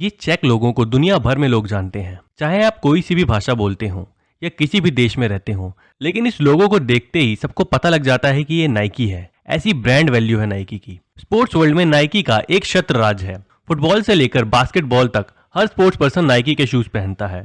ये चेक लोगों को दुनिया भर में लोग जानते हैं, चाहे आप कोई सी भी भाषा बोलते हो या किसी भी देश में रहते हो। लेकिन इस लोगो को देखते ही सबको पता लग जाता है कि ये नाइकी है। ऐसी ब्रांड वैल्यू है नाइकी की। स्पोर्ट्स वर्ल्ड में नाइकी का एक छत्र राज है। फुटबॉल से लेकर बास्केटबॉल तक हर स्पोर्ट्स पर्सन नाइकी के शूज पहनता है।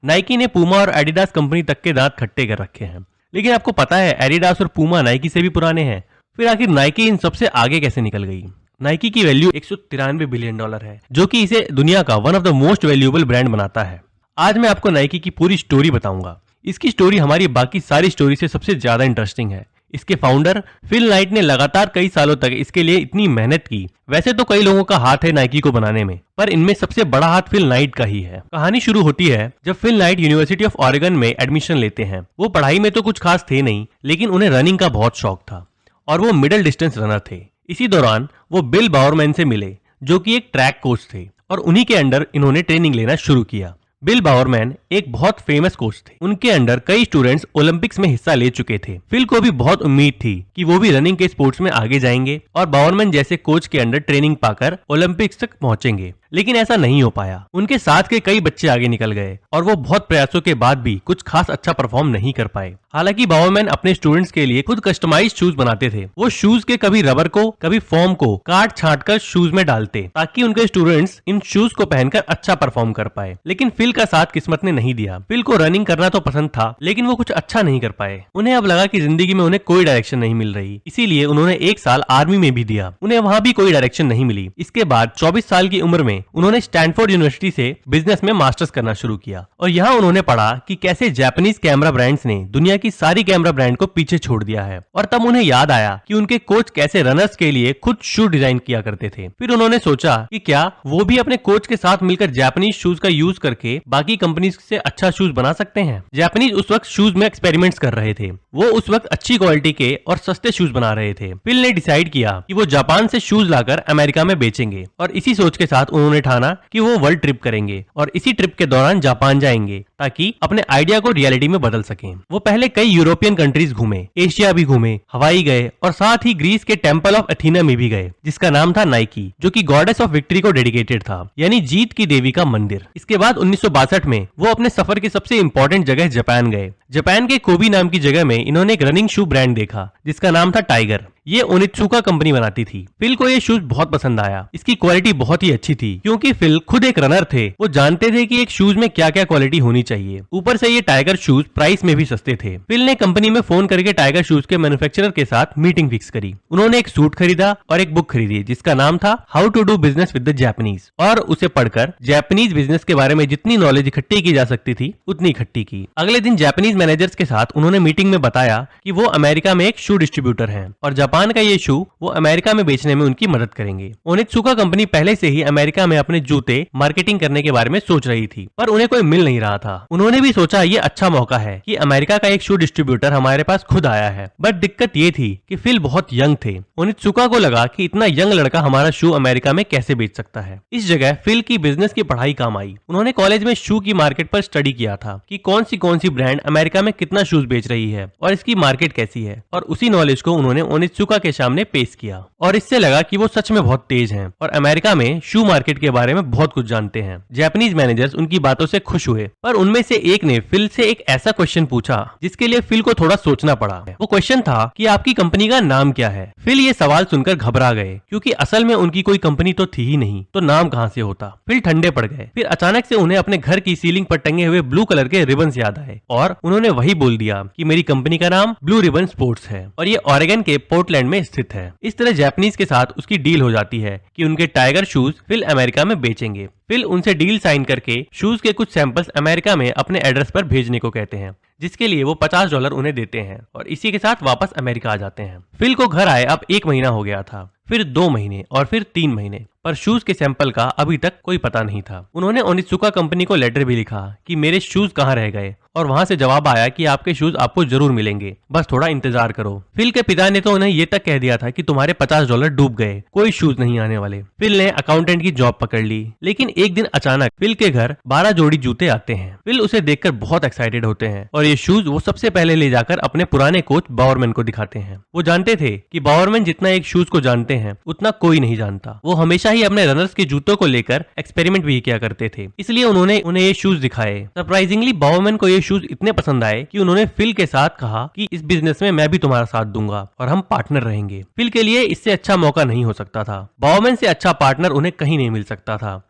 नाइकी ने पूमा और एडिडास कंपनी तक के दांत खट्टे कर रखे हैं। लेकिन आपको पता है एडिडास और पूमा नाइकी से भी पुराने हैं। फिर आखिर नाइकी इन सबसे आगे कैसे निकल गई? नाइकी की वैल्यू $193 बिलियन है, जो कि इसे दुनिया का one of the most valuable brand बनाता है। आज मैं आपको नाइकी की पूरी स्टोरी बताऊंगा। इसकी स्टोरी हमारी बाकी सारी स्टोरी से सबसे ज्यादा इंटरेस्टिंग है। इसके फाउंडर फिल नाइट ने लगातार कई सालों तक इसके लिए इतनी मेहनत की। वैसे तो कई लोगों का हाथ है नाइकी को बनाने में, पर इनमें सबसे बड़ा हाथ फिल नाइट का ही है। कहानी शुरू होती है जब Phil Knight university of Oregon में एडमिशन लेते हैं। वो पढ़ाई में तो कुछ खास थे नहीं, लेकिन उन्हें रनिंग का बहुत शौक था और वो मिडिल डिस्टेंस रनर थे। इसी दौरान वो बिल बावरमैन से मिले, जो कि एक ट्रैक कोच थे, और उन्हीं के अंडर इन्होंने ट्रेनिंग लेना शुरू किया। बिल बावरमैन एक बहुत फेमस कोच थे। उनके अंडर कई स्टूडेंट्स ओलंपिक्स में हिस्सा ले चुके थे। फिल को भी बहुत उम्मीद थी कि वो भी रनिंग के स्पोर्ट्स में आगे जाएंगे और बावरमैन जैसे कोच के अंडर ट्रेनिंग पाकर ओलंपिक्स तक पहुंचेंगे। लेकिन ऐसा नहीं हो पाया। उनके साथ के कई बच्चे आगे निकल गए और वो बहुत प्रयासों के बाद भी कुछ खास अच्छा परफॉर्म नहीं कर पाए। हालांकि बावरमैन अपने स्टूडेंट्स के लिए खुद कस्टमाइज्ड शूज बनाते थे। वो शूज के कभी रबर को कभी फोम को काट छांट कर शूज में डालते, ताकि उनके स्टूडेंट्स इन शूज को पहनकर अच्छा परफॉर्म कर पाए। लेकिन फिल का साथ किस्मत ने नहीं दिया। फिल को रनिंग करना तो पसंद था, लेकिन वो कुछ अच्छा नहीं कर पाए। उन्हें अब लगा कि जिंदगी में उन्हें कोई डायरेक्शन नहीं मिल रही। इसीलिए उन्होंने एक साल आर्मी में भी दिया। उन्हें वहां भी कोई डायरेक्शन नहीं मिली। इसके बाद 24 साल की उम्र में उन्होंने स्टैनफोर्ड यूनिवर्सिटी से बिजनेस में मास्टर्स करना शुरू किया और यहाँ उन्होंने पढ़ा कि कैसे जापानीज कैमरा ब्रांड्स ने दुनिया की सारी कैमरा ब्रांड को पीछे छोड़ दिया है। और तब उन्हें याद आया कि उनके कोच कैसे रनर्स के लिए खुद शू डिजाइन किया करते थे। फिर उन्होंने सोचा कि क्या वो भी अपने कोच के साथ मिलकर जापानीज शूज का यूज करके बाकी कंपनीज से अच्छा शूज बना सकते हैं। जापानीज उस वक्त शूज में एक्सपेरिमेंट्स कर रहे थे। वो उस वक्त अच्छी क्वालिटी के और सस्ते शूज बना रहे थे। फिल ने डिसाइड किया कि वो जापान से शूज लाकर अमेरिका में बेचेंगे और इसी सोच के साथ उन्होंने ठाना कि वो वर्ल्ड ट्रिप करेंगे और इसी ट्रिप के दौरान जापान जाएंगे ताकि अपने आइडिया को रियलिटी में बदल सकें। वो पहले कई यूरोपियन कंट्रीज घूमे, एशिया भी घूमे, हवाई गए और साथ ही ग्रीस के टेम्पल ऑफ एथीना में भी गए, जिसका नाम था नाइकी, जो कि गॉडेस ऑफ विक्ट्री को डेडिकेटेड था, यानी जीत की देवी का मंदिर। इसके बाद 1962 में वो अपने सफर की सबसे इंपॉर्टेंट जगह जापान गए। जापान के कोबी नाम की जगह में इन्होंने एक रनिंग शू ब्रांड देखा, जिसका नाम था टाइगर। ये ओनित्सुका कंपनी बनाती थी। फिल को ये शूज बहुत पसंद आया। इसकी क्वालिटी बहुत ही अच्छी थी, क्योंकि फिल खुद एक रनर थे। वो जानते थे कि एक शूज में क्या क्या क्वालिटी होनी चाहिए। ऊपर से ये टाइगर शूज प्राइस में भी सस्ते थे। फिल ने कंपनी में फोन करके टाइगर शूज के मैन्युफैक्चरर के साथ मीटिंग फिक्स करी। उन्होंने एक सूट खरीदा और एक बुक खरीदी, जिसका नाम था how to do business with the Japanese, और उसे पढ़कर जापानीज बिजनेस के बारे में जितनी नॉलेज इकट्ठी की जा सकती थी उतनी इकट्ठी की। अगले दिन जापानीज मैनेजर्स के साथ उन्होंने मीटिंग में बताया कि वो अमेरिका में एक शू डिस्ट्रीब्यूटर हैं और जापान का ये शू वो अमेरिका में बेचने में उनकी मदद करेंगे। ओनित्सुका कंपनी पहले से ही अमेरिका में अपने जूते मार्केटिंग करने के बारे में सोच रही थी, पर उन्हें कोई मिल नहीं रहा था। उन्होंने भी सोचा ये अच्छा मौका है कि अमेरिका का एक शू डिस्ट्रीब्यूटर हमारे पास खुद आया है। बट दिक्कत ये थी कि फिल बहुत यंग थे। ओनित्सुका को लगा कि इतना यंग लड़का हमारा शू अमेरिका में कैसे बेच सकता है। इस जगह फिल की बिजनेस की पढ़ाई काम आई। उन्होंने कॉलेज में शू की मार्केट पर स्टडी किया था कि कौन सी ब्रांड अमेरिका में कितना शूज बेच रही है और इसकी मार्केट कैसी है, और उसी नॉलेज को उन्होंने ओनित्सुका के सामने पेश किया। और इससे लगा कि वो सच में बहुत तेज हैं और अमेरिका में शू मार्केट के बारे में बहुत कुछ जानते हैं। जापानीज मैनेजर्स उनकी बातों से खुश हुए, पर उनमें से एक ने फिल से एक ऐसा क्वेश्चन पूछा जिसके लिए फिल को थोड़ा सोचना पड़ा। वो क्वेश्चन था कि आपकी कंपनी का नाम क्या है। फिल ये सवाल सुनकर घबरा गए, क्योंकि असल में उनकी कोई कंपनी तो थी ही नहीं, तो नाम कहाँ से होता। फिल ठंडे पड़ गए। फिर अचानक से उन्हें अपने घर की सीलिंग पर टंगे हुए ब्लू कलर के रिबन्स याद आए और उन्होंने वही बोल दिया कि मेरी कंपनी का नाम ब्लू रिबन स्पोर्ट्स है और ये ऑरेगन के पोर्टलैंड में स्थित है। इस तरह जापानीज के साथ उसकी डील हो जाती है कि उनके टाइगर शूज फिल अमेरिका में बेचेंगे। फिल उनसे डील साइन करके शूज के कुछ सैंपल्स अमेरिका में अपने एड्रेस पर भेजने को कहते हैं, जिसके लिए वो $50 उन्हें देते हैं और इसी के साथ वापस अमेरिका आ जाते हैं। फिल को घर आए अब 1 महीना हो गया था, फिर 2 महीने और फिर 3 महीने, पर शूज के सैंपल का अभी तक कोई पता नहीं था। उन्होंने ओनित्सुका कंपनी को लेटर भी लिखा कि मेरे शूज कहाँ रह गए, और वहां से जवाब आया कि आपके शूज आपको जरूर मिलेंगे, बस थोड़ा इंतजार करो। फिल के पिता ने तो उन्हें ये तक कह दिया था कि तुम्हारे $50 डूब गए, कोई शूज नहीं आने वाले। फिल ने अकाउंटेंट की जॉब पकड़ ली, लेकिन एक दिन अचानक फिल के घर 12 जोड़ी जूते आते हैं। फिल उसे देखकर बहुत एक्साइटेड होते हैं और ये शूज वो सबसे पहले ले जाकर अपने पुराने कोच बावरमैन को दिखाते हैं। वो जानते थे कि बावरमैन जितना एक शूज को जानते जानते हैं उतना कोई नहीं जानता। वो हमेशा ही अपने रनर्स के जूतों को लेकर एक्सपेरिमेंट भी किया करते थे, इसलिए उन्होंने उन्हें ये शूज दिखाए। सरप्राइजिंगली बाउमैन को ये शूज इतने पसंद आए कि उन्होंने फिल के साथ कहा कि इस बिजनेस में मैं भी तुम्हारा साथ दूंगा और हम पार्टनर रहेंगे। फिल के लिए इससे अच्छा मौका नहीं हो सकता था। बाउमैन से अच्छा पार्टनर उन्हें कहीं नहीं मिल सकता था।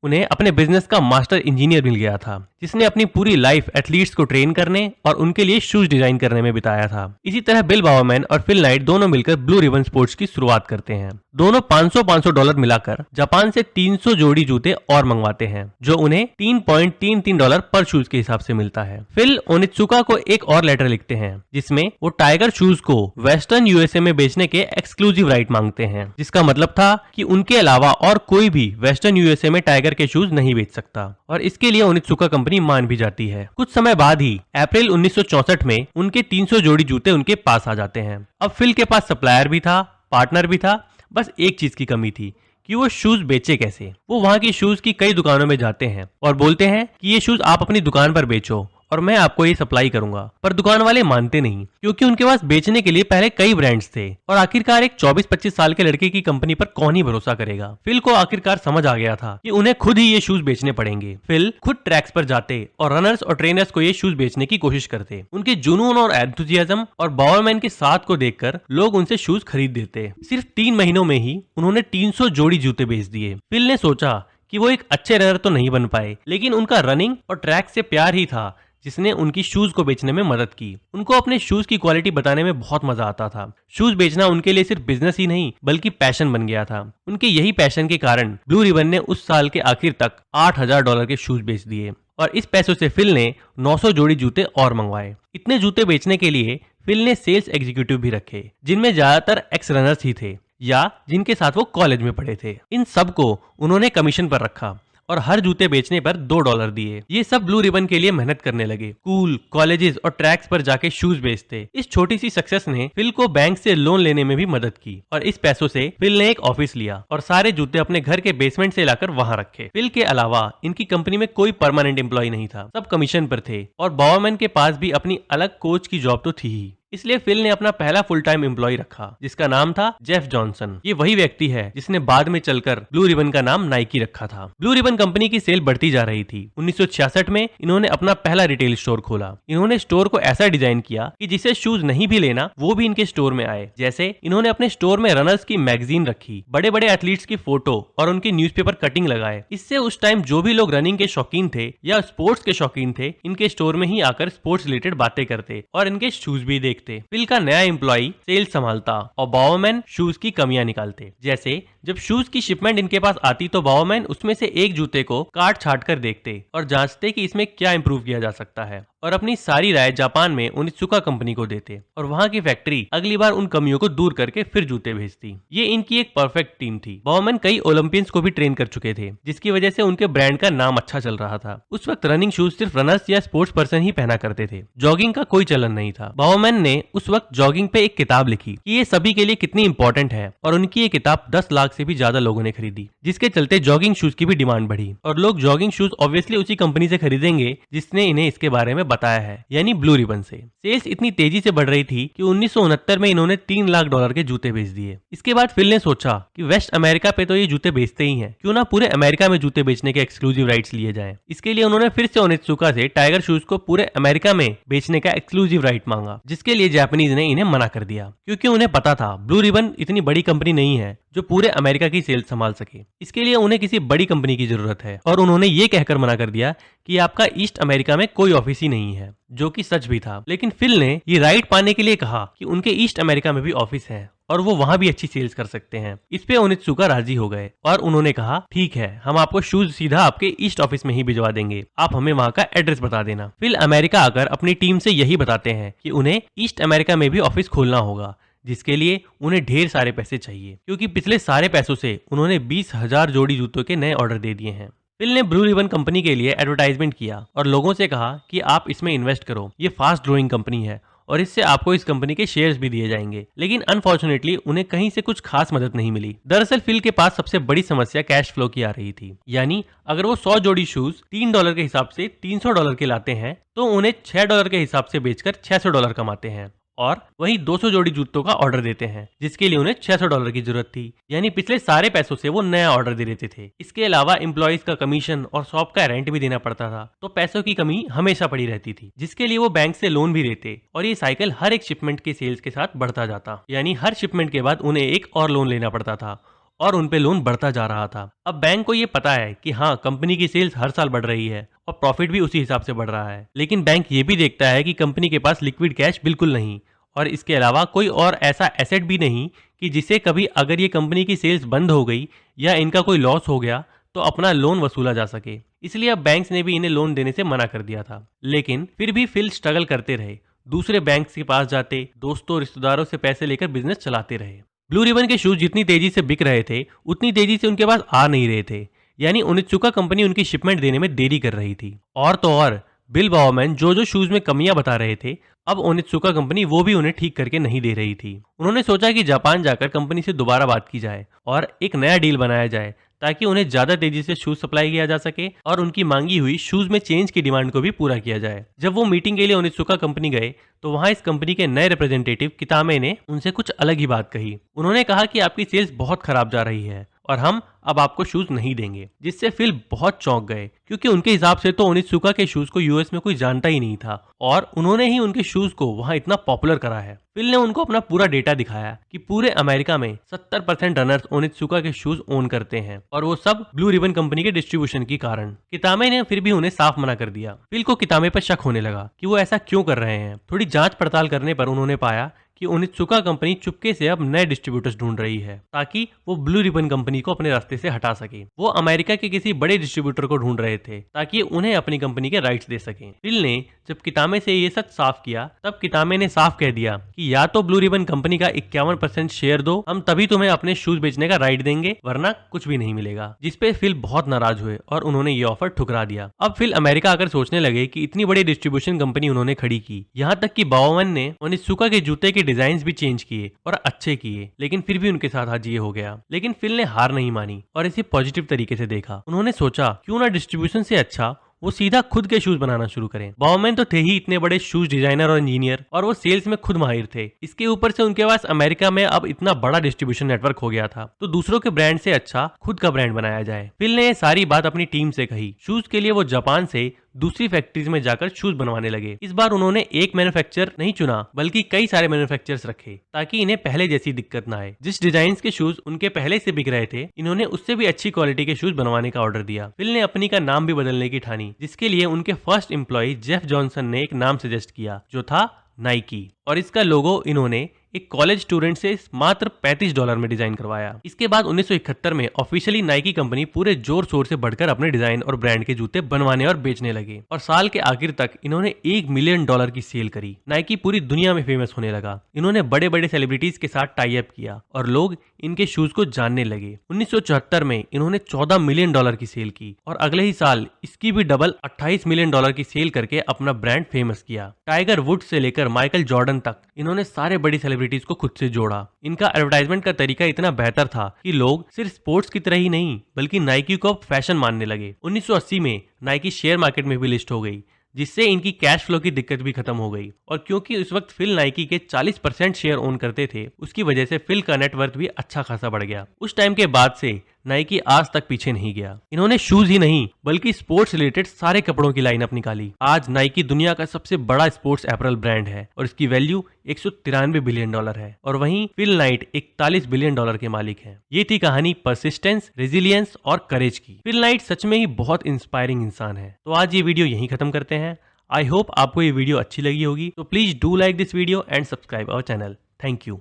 उन्हें अपने बिजनेस का मास्टर इंजीनियर मिल गया था, जिसने अपनी पूरी लाइफ एथलीट्स को ट्रेन करने और उनके लिए शूज डिजाइन करने में बिताया था। इसी तरह बिल बाउमैन और फिल नाइट दोनों मिलकर ब्लू रिबन स्पोर्ट्स की शुरुआत करते हैं। दोनों $500 मिलाकर जापान से 300 जोड़ी जूते और मंगवाते हैं, जो उन्हें $3.33 पर शूज के हिसाब से मिलता है। फिल ओनित्सुका को एक और लेटर लिखते हैं, जिसमें वो टाइगर शूज को वेस्टर्न यूएसए में बेचने के एक्सक्लूसिव राइट मांगते हैं, जिसका मतलब था कि उनके अलावा और कोई भी वेस्टर्न यूएसए में टाइगर के शूज नहीं बेच सकता, और इसके लिए ओनित्सुका कंपनी मान भी जाती है। कुछ समय बाद ही अप्रैल 1964 में उनके 300 जोड़ी जूते उनके पास आ जाते हैं। अब फिल के पास सप्लायर भी था, पार्टनर भी था, बस एक चीज की कमी थी कि वो शूज बेचे कैसे। वो वहां की शूज की कई दुकानों में जाते हैं और बोलते हैं कि ये शूज आप अपनी दुकान पर बेचो और मैं आपको ये सप्लाई करूंगा, पर दुकान वाले मानते नहीं, क्योंकि उनके पास बेचने के लिए पहले कई ब्रांड्स थे और आखिरकार एक 24-25 साल के लड़के की कंपनी पर कौन ही भरोसा करेगा। फिल को आखिरकार समझ आ गया था कि उन्हें खुद ही ये शूज बेचने पड़ेंगे। फिल खुद ट्रैक्स पर जाते और रनर्स और ट्रेनर्स को ये शूज बेचने की कोशिश करते। उनके जुनून और एंथुसियाज्म और बाउमैन के साथ को देखकर लोग उनसे शूज खरीद देते। सिर्फ 3 महीनों में ही उन्होंने 300 जोड़ी जूते बेच दिए। फिल ने सोचा कि वो एक अच्छे रनर तो नहीं बन पाए, लेकिन उनका रनिंग और ट्रैक से प्यार ही था जिसने उनकी शूज को बेचने में मदद की। उनको अपने शूज की क्वालिटी बताने में बहुत मजा आता था। शूज बेचना उनके लिए सिर्फ बिजनेस ही नहीं बल्कि पैशन बन गया था। उनके यही पैशन के कारण ब्लू रिबन ने उस साल के आखिर तक $8,000 के शूज बेच दिए और इस पैसों से फिल ने 900 जोड़ी जूते और मंगवाए। इतने जूते बेचने के लिए फिल ने सेल्स एग्जीक्यूटिव भी रखे, जिनमें ज्यादातर एक्स रनर्स ही थे या जिनके साथ वो कॉलेज में पढ़े थे। इन सबको उन्होंने कमीशन पर रखा और हर जूते बेचने पर $2 दिए। ये सब ब्लू रिबन के लिए मेहनत करने लगे, स्कूल, कॉलेजेस और ट्रैक्स पर जाके शूज बेचते। इस छोटी सी सक्सेस ने फिल को बैंक से लोन लेने में भी मदद की और इस पैसों से फिल ने एक ऑफिस लिया और सारे जूते अपने घर के बेसमेंट से लाकर वहां रखे। फिल के अलावा इनकी कंपनी में कोई परमानेंट एम्प्लॉय नहीं था, सब कमीशन पर थे और बाउमैन के पास भी अपनी अलग कोच की जॉब तो थी ही। इसलिए फिल ने अपना पहला फुल टाइम एम्प्लॉय रखा, जिसका नाम था जेफ जॉनसन। ये वही व्यक्ति है जिसने बाद में चलकर ब्लू रिबन का नाम नाइकी रखा था। ब्लू रिबन कंपनी की सेल बढ़ती जा रही थी। 1966 में इन्होंने अपना पहला रिटेल स्टोर खोला। इन्होंने स्टोर को ऐसा डिजाइन किया कि जिसे शूज नहीं भी लेना वो भी इनके स्टोर में आए। जैसे इन्होंने अपने स्टोर में रनर्स की मैगजीन रखी, बड़े बड़े एथलीट्स की फोटो और उनके न्यूज़पेपर कटिंग लगाए। इससे उस टाइम जो भी लोग रनिंग के शौकीन थे या स्पोर्ट्स के शौकीन थे, इनके स्टोर में ही आकर स्पोर्ट्स रिलेटेड बातें करते और इनके शूज भी देखते। फिल का नया एम्प्लॉय सेल्स संभालता और बाउमैन शूज की कमियां निकालते। जैसे जब शूज की शिपमेंट इनके पास आती तो बाउमैन उसमें से एक जूते को काट छाट कर देखते और जांचते कि इसमें क्या इंप्रूव किया जा सकता है और अपनी सारी राय जापान में ओनित्सुका कंपनी को देते और वहां की फैक्ट्री अगली बार उन कमियों को दूर करके फिर जूते भेजती। ये इनकी एक परफेक्ट टीम थी। बाउमैन कई ओलंपियंस को भी ट्रेन कर चुके थे, जिसकी वजह से उनके ब्रांड का नाम अच्छा चल रहा था। उस वक्त रनिंग शूज सिर्फ रनर्स या स्पोर्ट्स पर्सन ही पहना करते थे, जॉगिंग का कोई चलन नहीं था। बाउमैन ने उस वक्त जॉगिंग पे एक किताब लिखी कि ये सभी के लिए कितनी इंपॉर्टेंट है और उनकी ये किताब 10 लाख से भी ज्यादा लोगों ने खरीदी, जिसके चलते जॉगिंग शूज की भी डिमांड बढ़ी और लोग जॉगिंग शूज ऑब्वियसली उसी कंपनी से खरीदेंगे जिसने इन्हें इसके बारे में बताया है, यानी ब्लू रिबन से। सेल्स इतनी तेजी से बढ़ रही थी कि 1969 में इन्होंने $3 लाख के जूते बेच दिए। इसके बाद फिल ने सोचा कि वेस्ट अमेरिका पे तो ये जूते बेचते ही हैं, क्यों ना पूरे अमेरिका में जूते बेचने के एक्सक्लूसिव राइट्स लिए जाएं। इसके लिए उन्होंने फिर से ओनित्सुका से टाइगर शूज को पूरे अमेरिका में बेचने का एक्सक्लूसिव राइट मांगा, जिसके लिए जापानीज ने इन्हें मना कर दिया, क्योंकि उन्हें पता था ब्लू रिबन इतनी बड़ी कंपनी नहीं है जो पूरे अमेरिका की सेल्स संभाल सके। इसके लिए उन्हें किसी बड़ी कंपनी की जरूरत है और उन्होंने ये कहकर मना कर दिया कि आपका ईस्ट अमेरिका में कोई ऑफिस ही नहीं है, जो कि सच भी था। लेकिन फिल ने ये राइट पाने के लिए कहा कि उनके ईस्ट अमेरिका में भी ऑफिस है और वो वहां भी अच्छी सेल्स कर सकते हैं। इस पे ओनित्सुका राजी हो गए और उन्होंने कहा ठीक है, हम आपको शूज सीधा आपके ईस्ट ऑफिस में ही भिजवा देंगे, आप हमें वहां का एड्रेस बता देना। फिल अमेरिका आकर अपनी टीम से यही बताते हैं कि उन्हें ईस्ट अमेरिका में भी ऑफिस खोलना होगा, जिसके लिए उन्हें ढेर सारे पैसे चाहिए, क्योंकि पिछले सारे पैसों से उन्होंने 20,000 जोड़ी जूतों के नए ऑर्डर दे दिए हैं। फिल ने ब्लू रिबन कंपनी के लिए एडवर्टाइजमेंट किया और लोगों से कहा कि आप इसमें इन्वेस्ट करो, ये फास्ट ग्रोइंग कंपनी है और इससे आपको इस कंपनी के शेयर्स भी दिए जाएंगे। लेकिन अनफॉर्चुनेटली उन्हें कहीं से कुछ खास मदद नहीं मिली। दरअसल फिल के पास सबसे बड़ी समस्या कैश फ्लो की आ रही थी, यानी अगर वो 100 जोड़ी शूज $3 के हिसाब से $300 के लाते हैं तो उन्हें $6 के हिसाब से बेचकर $600 कमाते हैं और वहीं 200 जोड़ी जूतों का ऑर्डर देते हैं, जिसके लिए उन्हें $600 की जरूरत थी। यानी पिछले सारे पैसों से वो नया ऑर्डर दे देते थे। इसके अलावा एम्प्लॉइज का कमीशन और शॉप का रेंट भी देना पड़ता था, तो पैसों की कमी हमेशा पड़ी रहती थी, जिसके लिए वो बैंक से लोन भी लेते और ये साइकिल हर एक शिपमेंट के सेल्स के साथ बढ़ता जाता। यानी हर शिपमेंट के बाद उन्हें एक और लोन लेना पड़ता था और उन पे लोन बढ़ता जा रहा था। अब बैंक को ये पता है कि हाँ, कंपनी की सेल्स हर साल बढ़ रही है और प्रॉफिट भी उसी हिसाब से बढ़ रहा है, लेकिन बैंक ये भी देखता है कि कंपनी के पास लिक्विड कैश बिल्कुल नहीं और इसके अलावा कोई और ऐसा एसेट भी नहीं कि जिसे कभी अगर ये कंपनी की सेल्स बंद हो गई या इनका कोई लॉस हो गया तो अपना लोन वसूला जा सके। इसलिए अब बैंक्स ने भी इन्हें लोन देने से मना कर दिया था। लेकिन फिर भी फिल स्ट्रगल करते रहे, दूसरे बैंक्स के पास जाते, दोस्तों रिश्तेदारों से पैसे लेकर बिजनेस चलाते रहे। ब्लू रिबन के शूज जितनी तेजी से बिक रहे थे उतनी तेजी से उनके पास आ नहीं रहे थे। यानी ओनित्सुका कंपनी उनकी शिपमेंट देने में देरी कर रही थी। और तो और बिल बाउमैन जो शूज में कमियां बता रहे थे, अब ओनित्सुका कंपनी वो भी उन्हें ठीक करके नहीं दे रही थी। उन्होंने सोचा कि जापान जाकर कंपनी से दोबारा बात की जाए और एक नया डील बनाया जाए ताकि उन्हें ज्यादा तेजी से शूज सप्लाई किया जा सके और उनकी मांगी हुई शूज में चेंज की डिमांड को भी पूरा किया जाए। जब वो मीटिंग के लिए ओनित्सुका कंपनी गए तो वहां इस कंपनी के नए रिप्रेजेंटेटिव कितामे ने उनसे कुछ अलग ही बात कही। उन्होंने कहा कि आपकी सेल्स बहुत खराब जा रही है और हम अब आपको शूज नहीं देंगे, जिससे फिल बहुत चौंक गए क्योंकि उनके हिसाब से तो ओनित्सुका के शूज को यूएस में कोई जानता ही नहीं था और उन्होंने ही उनके शूज को वहां इतना पॉपुलर करा है। फिल ने उनको अपना पूरा डेटा दिखाया कि पूरे अमेरिका में 70% रनर्स ओनित्सुका के शूज ओन करते हैं और वो सब ब्लू रिबन कंपनी के डिस्ट्रीब्यूशन के कारण। कितामे ने फिर भी उन्हें साफ मना कर दिया। फिल को कितामे पर शक होने लगा कि वो ऐसा क्यों कर रहे हैं। थोड़ी जांच पड़ताल करने पर उन्होंने पाया कि ओनित्सुका कंपनी चुपके से अब नए डिस्ट्रीब्यूटर्स ढूंढ रही है ताकि वो ब्लू रिबन कंपनी को अपने रास्ते से हटा सके। वो अमेरिका के किसी बड़े डिस्ट्रीब्यूटर को ढूंढ रहे थे ताकि उन्हें अपनी कंपनी के राइट्स दे सकें। फिल ने जब कितामे से ये सच साफ किया तब कितामे ने साफ कह दिया कि या तो ब्लू रिबन कंपनी का 51% शेयर दो, हम तभी तुम्हें अपने शूज बेचने का राइट देंगे, वरना कुछ भी नहीं मिलेगा। जिसपे फिल बहुत नाराज हुए और उन्होंने ये ऑफर ठुकरा दिया। अब फिल अमेरिका आकर सोचने लगे कि इतनी बड़ी डिस्ट्रीब्यूशन कंपनी उन्होंने खड़ी की, यहाँ तक कि बाउमैन ने ओनित्सुका के जूते के डिजाइन भी चेंज किए और अच्छे किए, लेकिन फिर भी उनके साथ आज ये हो गया। लेकिन फिल ने हार नहीं मानी और इसे पॉजिटिव तरीके से देखा। उन्होंने सोचा क्यों ना डिस्ट्रीब्यूशन से अच्छा वो सीधा खुद के शूज बनाना शुरू करें। बाउमैन तो थे ही इतने बड़े शूज डिजाइनर और इंजीनियर और वो सेल्स में खुद माहिर थे। इसके ऊपर से उनके पास अमेरिका में अब इतना बड़ा डिस्ट्रीब्यूशन नेटवर्क हो गया था, तो दूसरों के ब्रांड से अच्छा खुद का ब्रांड बनाया जाए। फिल ने सारी बात अपनी टीम से कही। शूज के लिए वो जापान से दूसरी फैक्ट्रीज में जाकर शूज बनवाने लगे। इस बार उन्होंने एक मैन्युफैक्चरर नहीं चुना बल्कि कई सारे मैन्युफैक्चरर्स रखे ताकि इन्हें पहले जैसी दिक्कत ना आए। जिस डिजाइन के शूज उनके पहले से बिक रहे थे, इन्होंने उससे भी अच्छी क्वालिटी के शूज बनवाने का ऑर्डर दिया। फिल ने अपनी का नाम भी बदलने की ठानी, जिसके लिए उनके फर्स्ट एम्प्लॉय जेफ जॉनसन ने एक नाम सजेस्ट किया जो था नाइकी, और इसका लोगो इन्होंने एक कॉलेज स्टूडेंट से मात्र $35 में डिजाइन करवाया। इसके बाद 1971 में ऑफिशियली नाइकी कंपनी पूरे जोर शोर से बढ़कर अपने डिजाइन और ब्रांड के जूते बनवाने और बेचने लगे और साल के आखिर तक इन्होंने $1 मिलियन की सेल करी। नाइकी पूरी दुनिया में फेमस होने लगा। इन्होंने बड़े बड़े सेलिब्रिटीज के साथ टाई अप किया और लोग इनके शूज को जानने लगे। 1974 में इन्होंने $14 मिलियन की सेल की और अगले ही साल इसकी भी डबल $28 मिलियन की सेल करके अपना ब्रांड फेमस किया। टाइगर वुड्स से लेकर माइकल जॉर्डन तक इन्होंने सारे बड़ी सेलिब्रिटीज को खुद से जोड़ा। इनका एडवर्टाइजमेंट का तरीका इतना बेहतर था कि लोग सिर्फ स्पोर्ट्स की तरह ही नहीं बल्कि नाइकी को फैशन मानने लगे। 1980 में नाइकी शेयर मार्केट में भी लिस्ट हो गई, जिससे इनकी कैश फ्लो की दिक्कत भी खत्म हो गई। और क्योंकि उस वक्त फिल नाइकी के 40% शेयर ओन करते थे, उसकी वजह से फिल का नेटवर्थ भी अच्छा खासा बढ़ गया। उस टाइम के बाद से नाइकी आज तक पीछे नहीं गया। इन्होंने शूज ही नहीं बल्कि स्पोर्ट्स रिलेटेड सारे कपड़ों की लाइनअप निकाली। आज नाइकी दुनिया का सबसे बड़ा स्पोर्ट्स एपरल ब्रांड है और इसकी वैल्यू $193 बिलियन है और वहीं फिल नाइट $41 बिलियन के मालिक हैं। ये थी कहानी परसिस्टेंस, रेजिलियंस और करेज की। फिल नाइट सच में ही बहुत इंस्पायरिंग इंसान है। तो आज ये वीडियो यहीं खत्म करते हैं। आई होप आपको ये वीडियो अच्छी लगी होगी, तो please do like this video and subscribe our channel. Thank you.